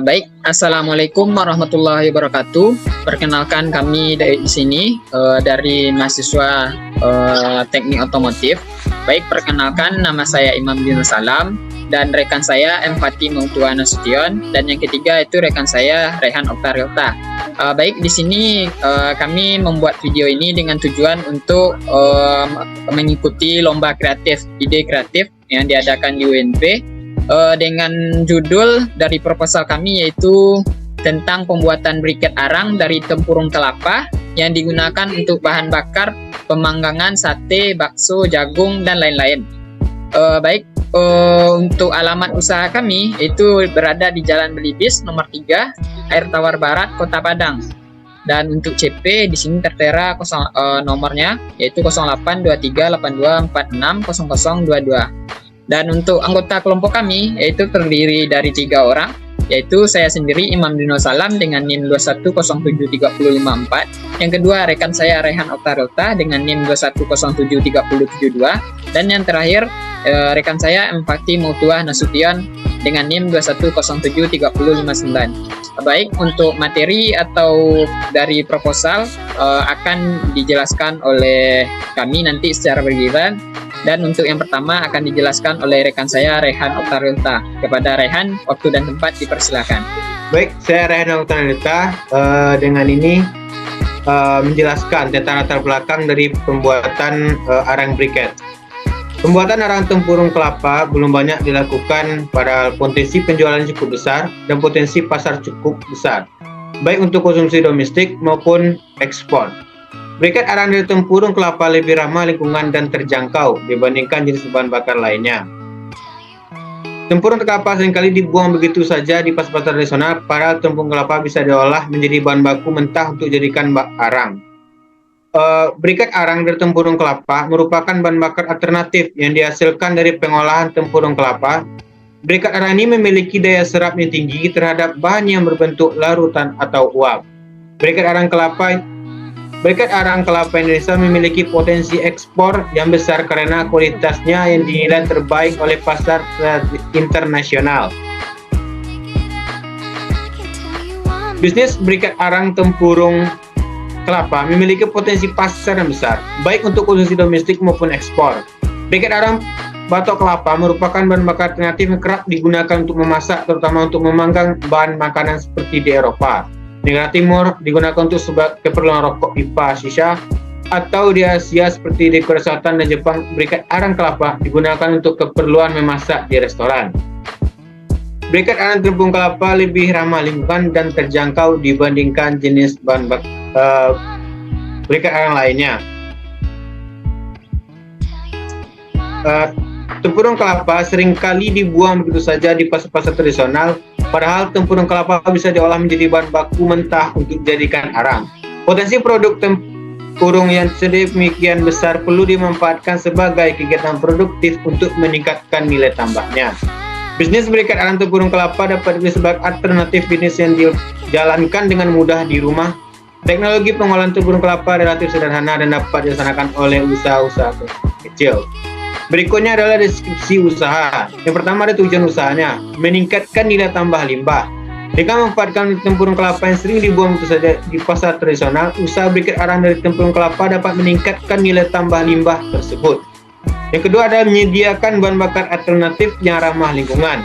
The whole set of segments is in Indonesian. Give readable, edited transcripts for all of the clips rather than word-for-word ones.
Baik, Assalamualaikum warahmatullahi wabarakatuh. Perkenalkan kami dari sini dari mahasiswa Teknik Otomotif. Baik, perkenalkan nama saya Imam bin Salam dan rekan saya M. Fatih Mautua Nasution dan yang ketiga itu rekan saya Rehan Oktarilta. Baik, di sini kami membuat video ini dengan tujuan untuk mengikuti lomba kreatif, ide kreatif yang diadakan di UNP. Dengan judul dari proposal kami yaitu tentang pembuatan briket arang dari tempurung kelapa yang digunakan untuk bahan bakar pemanggangan sate, bakso, jagung, dan lain-lain. Untuk alamat usaha kami itu berada di Jalan Belibis nomor 3, Air Tawar Barat, Kota Padang. Dan untuk CP di sini tertera nomornya yaitu 082382460022. Dan untuk anggota kelompok kami yaitu terdiri dari 3 orang, yaitu saya sendiri Imam Dino Salam dengan NIM 2107354, yang kedua rekan saya Rehan Oktarilta dengan NIM 2107372, dan yang terakhir rekan saya M. Fatih Mautua Nasution dengan NIM 2107359. Baik, untuk materi atau dari proposal akan dijelaskan oleh kami nanti secara bergiliran. Dan untuk yang pertama akan dijelaskan oleh rekan saya Rehan Oktarilta. Kepada Rehan, waktu dan tempat dipersilakan. Baik, saya Rehan Oktarilta dengan ini menjelaskan tentang latar belakang dari pembuatan arang briket. Pembuatan arang tempurung kelapa belum banyak dilakukan, padahal potensi penjualan cukup besar dan potensi pasar cukup besar, baik untuk konsumsi domestik maupun ekspor. Briket arang dari tempurung kelapa lebih ramah lingkungan dan terjangkau dibandingkan jenis bahan bakar lainnya. Tempurung kelapa seringkali dibuang begitu saja di pasar tradisional, padahal tempurung kelapa bisa diolah menjadi bahan baku mentah untuk dijadikan arang. Briket arang dari tempurung kelapa merupakan bahan bakar alternatif yang dihasilkan dari pengolahan tempurung kelapa. Briket arang ini memiliki daya serap yang tinggi terhadap bahan yang berbentuk larutan atau uap. Briket arang kelapa Indonesia memiliki potensi ekspor yang besar karena kualitasnya yang dinilai terbaik oleh pasar internasional. Bisnis briket arang tempurung kelapa memiliki potensi pasar yang besar, baik untuk konsumsi domestik maupun ekspor. Briket arang batok kelapa merupakan bahan bakar alternatif yang kerap digunakan untuk memasak, terutama untuk memanggang bahan makanan seperti di Eropa. Negara Timur digunakan untuk sebagai keperluan rokok pipa shisha, atau di Asia seperti di Korea Selatan dan Jepang, briket arang kelapa digunakan untuk keperluan memasak di restoran. Briket arang tempurung kelapa lebih ramah lingkungan dan terjangkau dibandingkan jenis bahan briket arang lainnya. Tempurung kelapa seringkali dibuang begitu saja di pasar-pasar tradisional, padahal tempurung kelapa bisa diolah menjadi bahan baku mentah untuk dijadikan arang. Potensi produk tempurung yang sedemikian besar perlu dimanfaatkan sebagai kegiatan produktif untuk meningkatkan nilai tambahnya. Bisnis briket arang tempurung kelapa dapat dibeli sebagai alternatif bisnis yang dijalankan dengan mudah di rumah. Teknologi pengolahan tempurung kelapa relatif sederhana dan dapat dilaksanakan oleh usaha-usaha kecil. Berikutnya adalah deskripsi usaha. Yang pertama ada tujuan usahanya, meningkatkan nilai tambah limbah. Dengan memanfaatkan tempurung kelapa yang sering dibuang begitu saja di pasar tradisional, usaha briket arang dari tempurung kelapa dapat meningkatkan nilai tambah limbah tersebut. Yang kedua adalah menyediakan bahan bakar alternatif yang ramah lingkungan.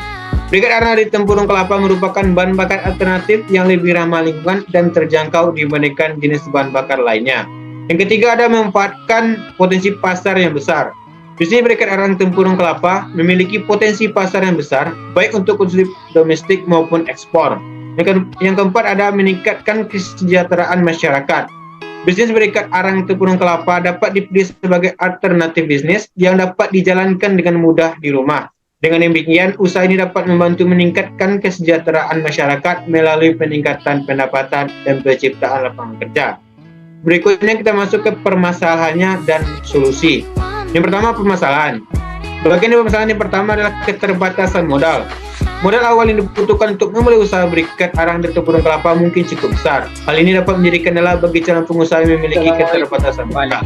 Briket arang dari tempurung kelapa merupakan bahan bakar alternatif yang lebih ramah lingkungan dan terjangkau dibandingkan jenis bahan bakar lainnya. Yang ketiga ada memanfaatkan potensi pasar yang besar. Bisnis briket arang tempurung kelapa memiliki potensi pasar yang besar, baik untuk konsumsi domestik maupun ekspor. Yang keempat ada meningkatkan kesejahteraan masyarakat. Bisnis briket arang tempurung kelapa dapat dipilih sebagai alternatif bisnis yang dapat dijalankan dengan mudah di rumah. Dengan demikian, usaha ini dapat membantu meningkatkan kesejahteraan masyarakat melalui peningkatan pendapatan dan penciptaan lapangan kerja. Berikutnya kita masuk ke permasalahannya dan solusi. Yang pertama, permasalahan. Bagian dari permasalahan yang pertama adalah keterbatasan modal. Modal awal yang dibutuhkan untuk memulai usaha briket arang dari tempurung kelapa mungkin cukup besar. Hal ini dapat menjadi kendala bagi calon pengusaha yang memiliki keterbatasan modal.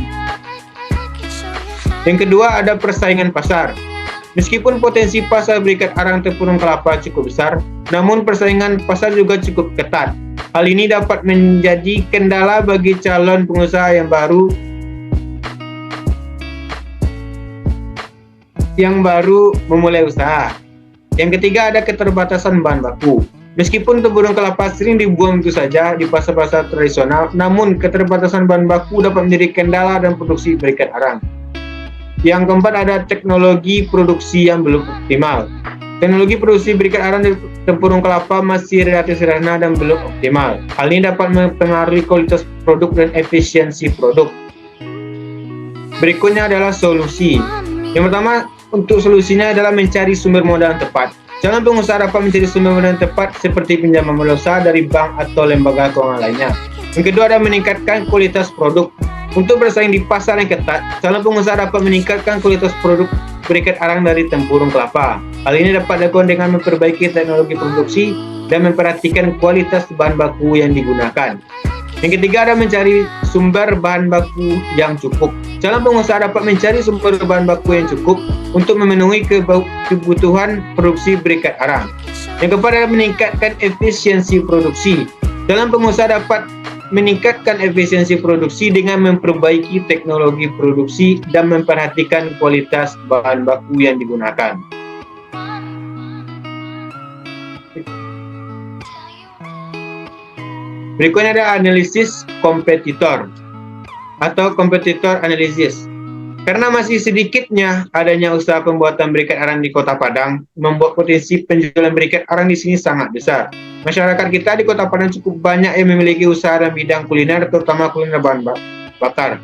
Yang kedua ada persaingan pasar. Meskipun potensi pasar berikat arang tempurung kelapa cukup besar, namun persaingan pasar juga cukup ketat. Hal ini dapat menjadi kendala bagi calon pengusaha yang baru memulai usaha. Yang ketiga, ada keterbatasan bahan baku. Meskipun tempurung kelapa sering dibuang begitu saja di pasar-pasar tradisional, namun keterbatasan bahan baku dapat menjadi kendala dalam produksi berikat arang. Yang keempat, ada teknologi produksi yang belum optimal. Teknologi produksi berikat arang dari tempurung kelapa masih relatif sederhana dan belum optimal. Hal ini dapat mempengaruhi kualitas produk dan efisiensi produk. Berikutnya adalah solusi. Yang pertama, untuk solusinya adalah mencari sumber modal yang tepat. Calon pengusaha dapat mencari sumber modal yang tepat seperti pinjaman modal usaha dari bank atau lembaga keuangan lainnya. Yang kedua, adalah meningkatkan kualitas produk. Untuk bersaing di pasar yang ketat, calon pengusaha dapat meningkatkan kualitas produk berikat arang dari tempurung kelapa. Hal ini dapat dilakukan dengan memperbaiki teknologi produksi dan memperhatikan kualitas bahan baku yang digunakan. Yang ketiga, adalah mencari sumber bahan baku yang cukup. Calon pengusaha dapat mencari sumber bahan baku yang cukup untuk memenuhi kebutuhan produksi berikat arang. Yang keempat, adalah meningkatkan efisiensi produksi. Calon pengusaha dapat meningkatkan efisiensi produksi dengan memperbaiki teknologi produksi dan memperhatikan kualitas bahan baku yang digunakan. Berikutnya ada analisis kompetitor atau kompetitor analisis. Karena masih sedikitnya adanya usaha pembuatan berikat arang di Kota Padang, membuat potensi penjualan berikat arang di sini sangat besar. Masyarakat kita di Kota Padang cukup banyak yang memiliki usaha dalam bidang kuliner, terutama kuliner bahan bakar.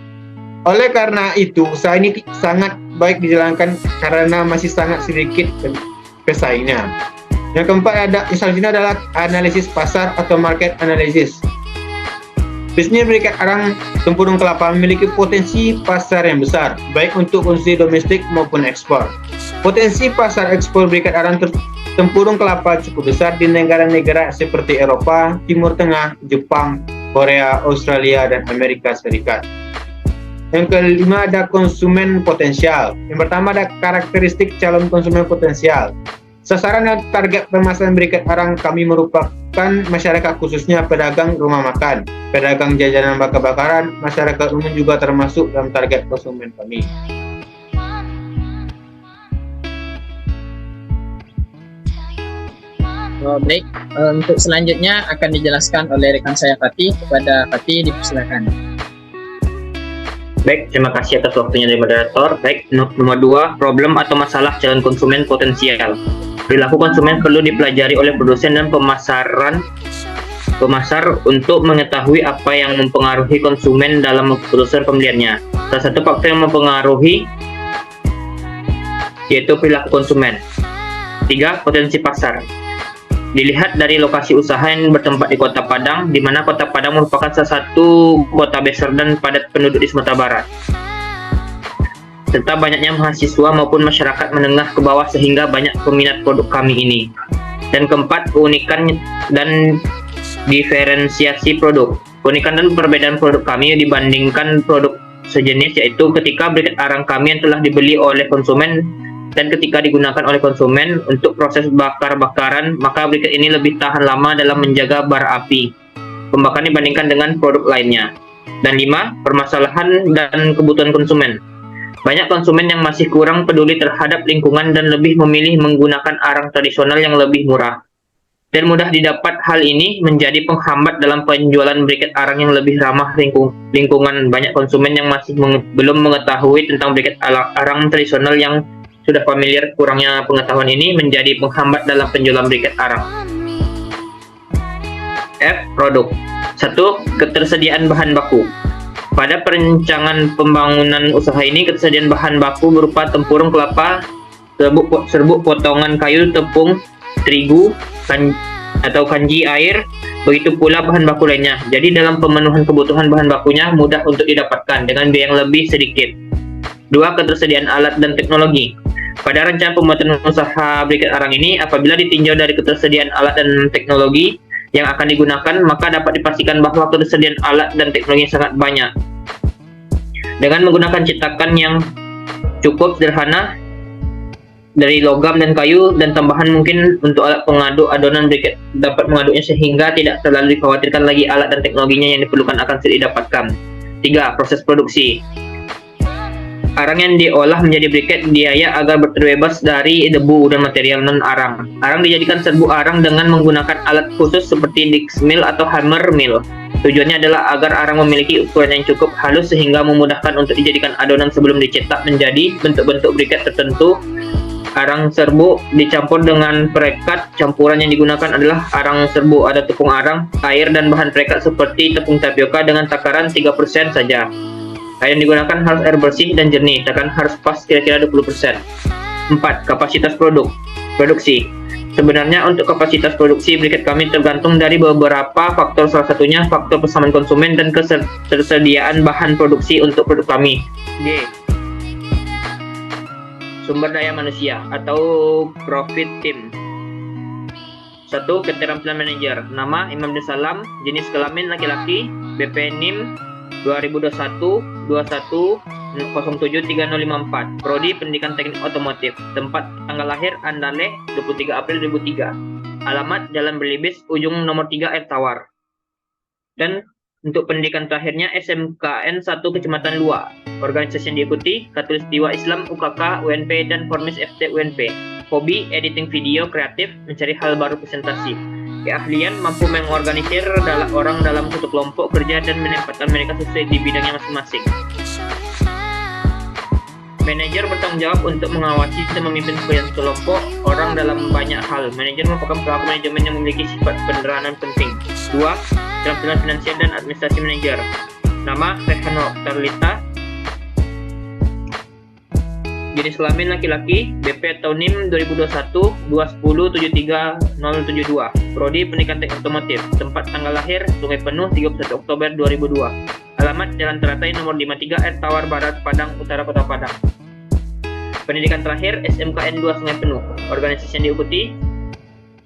Oleh karena itu, usaha ini sangat baik dijalankan karena masih sangat sedikit pesaingnya. Yang keempat, selanjutnya adalah analisis pasar atau market analysis. Bisnis berikat arang tempurung kelapa memiliki potensi pasar yang besar, baik untuk konsumsi domestik maupun ekspor. Potensi pasar ekspor berikat arang tempurung kelapa cukup besar di negara-negara seperti Eropa, Timur Tengah, Jepang, Korea, Australia, dan Amerika Serikat. Yang kelima, ada konsumen potensial. Yang pertama, ada karakteristik calon konsumen potensial. Sasaran dan target pemasaran berikat arang kami merupakan masyarakat, khususnya pedagang rumah makan, pedagang jajanan bakar-bakaran. Masyarakat umum juga termasuk dalam target konsumen kami. Baik, untuk selanjutnya akan dijelaskan oleh rekan saya Fatih. Kepada Fatih, dipersilakan. Baik, terima kasih atas waktunya dari moderator. Baik, nomor 2, problem atau masalah calon konsumen potensial. Perilaku konsumen perlu dipelajari oleh produsen dan pemasar untuk mengetahui apa yang mempengaruhi konsumen dalam keputusan pembeliannya. Salah satu faktor yang mempengaruhi yaitu perilaku konsumen. 3, potensi pasar. Dilihat dari lokasi usaha yang bertempat di Kota Padang, di mana Kota Padang merupakan salah satu kota besar dan padat penduduk di Sumatera Barat, serta banyaknya mahasiswa maupun masyarakat menengah ke bawah sehingga banyak peminat produk kami ini. Dan keempat, keunikan dan diferensiasi produk. Keunikan dan perbedaan produk kami dibandingkan produk sejenis yaitu ketika berikat arang kami yang telah dibeli oleh konsumen dan ketika digunakan oleh konsumen untuk proses bakar-bakaran, maka berikat ini lebih tahan lama dalam menjaga bara api pembakaran dibandingkan dengan produk lainnya. Dan 5, permasalahan dan kebutuhan konsumen. Banyak konsumen yang masih kurang peduli terhadap lingkungan dan lebih memilih menggunakan arang tradisional yang lebih murah dan mudah didapat. Hal ini menjadi penghambat dalam penjualan berikat arang yang lebih ramah lingkungan. Banyak konsumen yang masih belum mengetahui tentang berikat arang tradisional yang sudah familiar. Kurangnya pengetahuan ini menjadi penghambat dalam penjualan berikat arang. F. Produk. 1. Ketersediaan bahan baku. Pada perencangan pembangunan usaha ini, ketersediaan bahan baku berupa tempurung kelapa, serbuk potongan kayu, tepung, terigu, atau kanji air, begitu pula bahan baku lainnya. Jadi dalam pemenuhan kebutuhan bahan bakunya mudah untuk didapatkan dengan biaya yang lebih sedikit. 2. Ketersediaan alat dan teknologi. Pada rencana pembuatan usaha berikat arang ini, apabila ditinjau dari ketersediaan alat dan teknologi yang akan digunakan, maka dapat dipastikan bahwa ketersediaan alat dan teknologi sangat banyak. Dengan menggunakan cetakan yang cukup sederhana dari logam dan kayu, dan tambahan mungkin untuk alat pengaduk adonan briket dapat mengaduknya sehingga tidak terlalu dikhawatirkan lagi alat dan teknologinya yang diperlukan akan sulit didapatkan. 3. Proses produksi. Arang yang diolah menjadi briket diayak agar terbebas dari debu dan material non-arang. Arang dijadikan serbu arang dengan menggunakan alat khusus seperti disc mill atau hammer mill. Tujuannya adalah agar arang memiliki ukuran yang cukup halus sehingga memudahkan untuk dijadikan adonan sebelum dicetak menjadi bentuk-bentuk briket tertentu. Arang serbu dicampur dengan perekat. Campuran yang digunakan adalah arang serbu, ada tepung arang, air, dan bahan perekat seperti tepung tapioka dengan takaran 3% saja. Air yang digunakan harus air bersih dan jernih, takaran harus pas kira-kira 20%. 4. Kapasitas produksi. Sebenarnya untuk kapasitas produksi briket kami tergantung dari beberapa faktor, salah satunya faktor persamaan konsumen dan ketersediaan bahan produksi untuk produk kami. G. Sumber daya manusia atau profit team. 1. Keterampilan manajer. Nama Imam Abdul Salam, jenis kelamin laki-laki, BP NIM 2021-21-073054, Prodi Pendidikan Teknik Otomotif, tempat tanggal lahir Andale 23 April 2003, alamat Jalan Belibis, ujung nomor 3 Air Tawar. Dan untuk pendidikan terakhirnya SMKN 1 Kecamatan Lua. Organisasi yang diikuti Khatulistiwa Islam UKK UNP dan Formis FT UNP. Hobi editing video kreatif, mencari hal baru presentasi. Keahlian mampu mengorganisir orang dalam satu kelompok kerja dan menempatkan mereka sesuai di bidangnya masing-masing. Manajer bertanggung jawab untuk mengawasi dan memimpin kelompok orang dalam banyak hal. Manajer merupakan pelaku manajemen yang memiliki sifat peranan penting. 2. Keterampilan finansial dan administrasi manajer. Nama Rehano Tarlita. Jenis kelamin laki-laki, BP atau NIM 2021-210-73072, Prodi Pendidikan Teknik Otomotif, tempat tanggal lahir Sungai Penuh 31 Oktober 2002, alamat Jalan Teratai nomor 53 Air Tawar Barat, Padang Utara, Kota Padang. Pendidikan terakhir SMKN 2 Sungai Penuh. Organisasi yang diikuti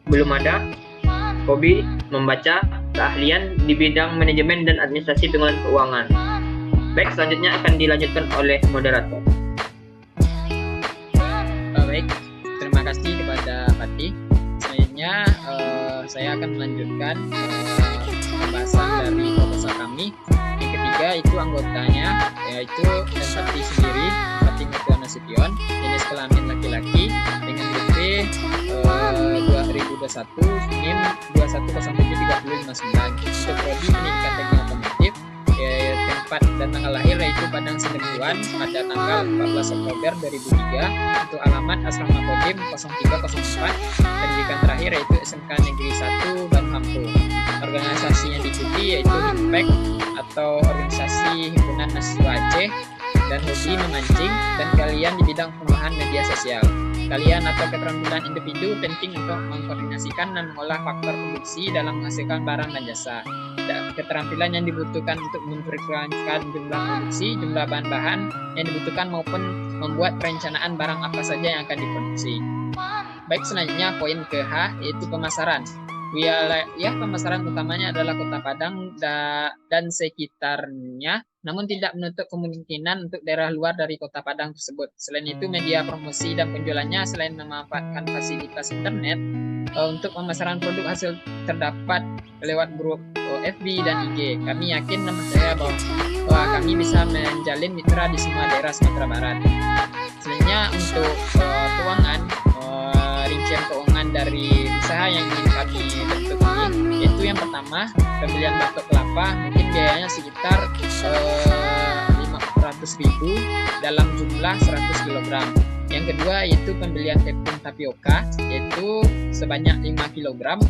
belum ada. Hobi membaca, keahlian di bidang manajemen dan administrasi pengelolaan keuangan. Baik, selanjutnya akan dilanjutkan oleh moderator. Baik, terima kasih kepada Fatih. Selanjutnya saya akan melanjutkan pembahasan dari proposal kami. Yang ketiga itu anggotanya, yaitu Fatih sendiri, Fatih Mutia Nasution, jenis kelamin laki-laki dengan BP 2021 NIM 21073059, untuk Prodi Pendidikan Teknik Otomotif, tempat dan tanggal lahir yaitu Padang Seneguan pada tanggal 14 Oktober 2003, untuk alamat Asrama Kodim 0304, pendidikan terakhir yaitu SMK Negeri 1 Banhampu. Organisasi yang diikuti yaitu HIMPAC atau Organisasi Himpunan Mahasiswa Aceh, dan hobi memancing, dan kalian di bidang pengembangan media sosial. Kalian atau keterampilan individu penting untuk mengkoordinasikan dan mengolah faktor produksi dalam menghasilkan barang dan jasa. Keterampilan yang dibutuhkan untuk memperkirakan jumlah produksi, jumlah bahan-bahan yang dibutuhkan maupun membuat perencanaan barang apa saja yang akan diproduksi. Baik, selanjutnya poin ke H yaitu pemasaran. Pemasaran utamanya adalah Kota Padang dan sekitarnya, namun tidak menutup kemungkinan untuk daerah luar dari Kota Padang tersebut. Selain itu, media promosi dan penjualannya selain memanfaatkan fasilitas internet untuk pemasaran produk hasil terdapat lewat grup FB dan IG. Kami yakin dan percaya bahwa kami bisa menjalin mitra di semua daerah Sumatera Barat. Selanjutnya untuk keuangan, rincian keuangan dari usaha yang ingin kami bentuk ini, yaitu yang pertama pembelian batok kelapa, mungkin biayanya sekitar 500.000 dalam jumlah 100 kg. Yang kedua yaitu pembelian tepung tapioka, yaitu sebanyak 5 kg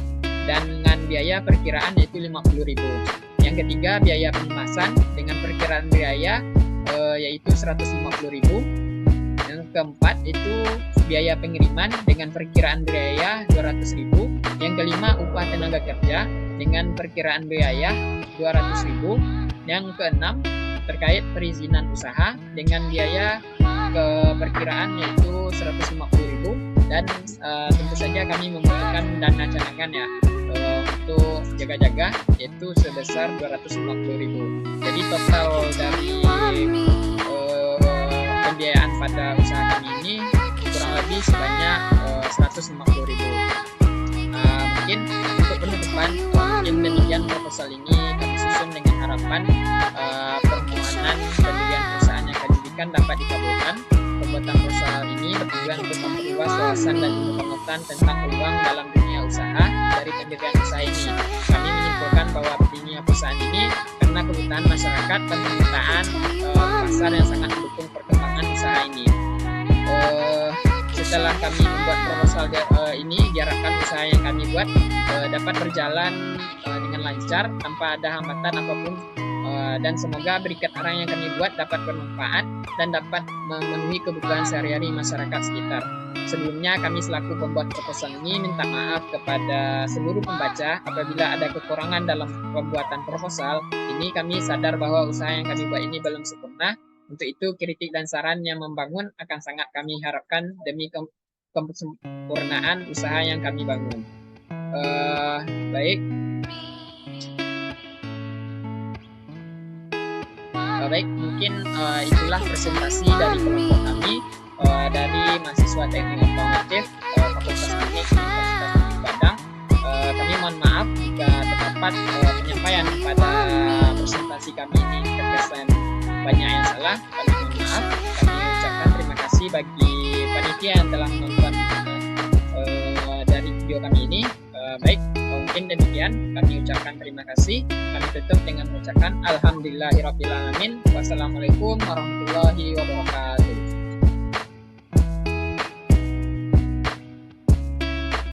dan dengan biaya perkiraan yaitu 50.000. Yang ketiga biaya pengemasan dengan perkiraan biaya yaitu 150.000. Yang keempat itu biaya pengiriman dengan perkiraan biaya 200.000. Yang kelima upah tenaga kerja dengan perkiraan biaya 200.000. Yang keenam terkait perizinan usaha dengan biaya perkiraan yaitu 150.000. Dan tentu saja kami membutuhkan dana cadangan ya untuk jaga-jaga yaitu sebesar 250.000. Jadi total dari pembiayaan pada usaha kami ini kurang kurang lebih sebanyak 150.000. Mungkin untuk penutupan, mungkin demikian proposal ini kami susun dengan harapan permohonan pendirian perusahaan yang kami berikan dapat dikabulkan. Pembuatan proposal ini bertujuan untuk memperluas wawasan dan pengetahuan tentang peluang dalam dunia usaha dari pendirian usaha ini. Kami menyimpulkan bahwa dunia perusahaan ini karena kebutuhan masyarakat dan permintaan pasar yang sangat mendukung perkembangan usaha ini. Setelah kami membuat proposal ini, diharapkan usaha yang kami buat dapat berjalan dengan lancar tanpa ada hambatan apapun, dan semoga berikat arang yang kami buat dapat bermanfaat dan dapat memenuhi kebutuhan sehari-hari masyarakat sekitar. Sebelumnya kami selaku pembuat proposal ini minta maaf kepada seluruh pembaca apabila ada kekurangan dalam pembuatan proposal ini. Kami sadar bahwa usaha yang kami buat ini belum sempurna. Untuk itu, kritik dan saran yang membangun akan sangat kami harapkan demi kesempurnaan usaha yang kami bangun. Baik, mungkin itulah presentasi dari kelompok kami dari mahasiswa teknik otomotif Fakultas Teknik Universitas Negeri Padang. Kami mohon maaf jika terdapat penyampaian pada presentasi kami ini terkesan banyak yang salah. Kami mohon maaf. Kami ucapkan terima kasih bagi panitia yang telah menonton dari video kami ini. Baik, mungkin demikian kami ucapkan terima kasih. Kami tutup dengan mengucapkan alhamdulillahirabbil alamin. Wassalamualaikum warahmatullahi wabarakatuh.